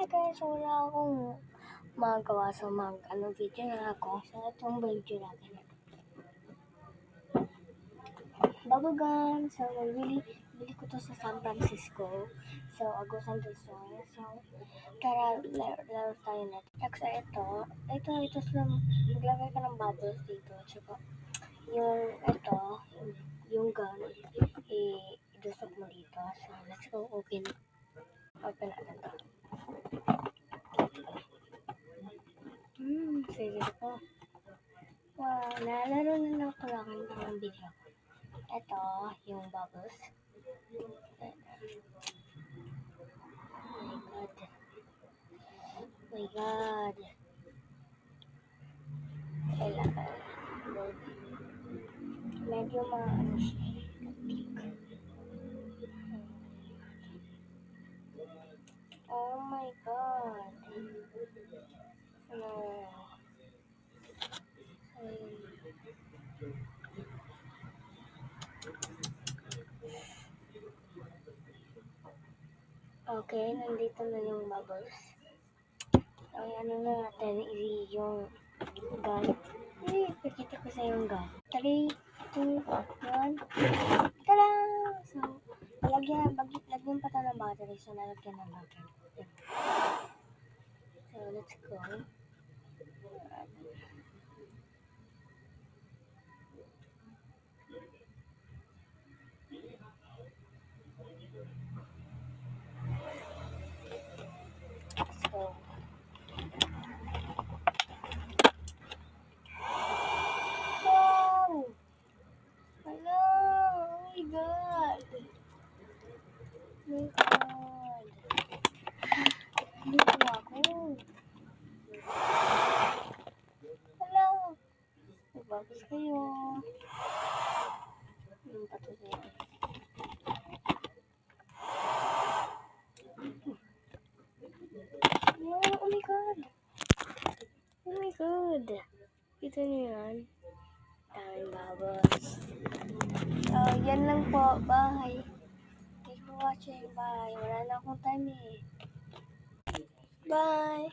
guys, wala akong magawa sa video na ako. So, itong video natin. Bubble gum. So, bili ko to sa San Francisco. So, Agusan del Sur. So, tara, laro tayo na. Next, ito sila, maglagay ka ng bubbles dito. Tsaka, yung gun, idusok mo dito. So, let's go open natin to. Sige po. Wow, nalaro na lang ko lang ng video. Ito, yung bubbles. Oh my God. Kailangan. Medyo maano siya. Oh my God. No. Okay, nandito na yung bubbles. So, ano na natin, yung gun. Pakita ko sa yung gun. 3, 2, 1. Tada! So, lagyan pa ito ng battery. So, nalagyan ng battery. So, let's go. Let's go. Wow! Hello! Oh my God! Oh my God! Dito ako. Hello! Magbabas kayo. Yung patuloy. Oh my God! Oh my God! Kita niyo yan? Daming bubbles. So, yan lang po. Bye! Thanks for watching. Bye! Wala na akong time eh. Bye!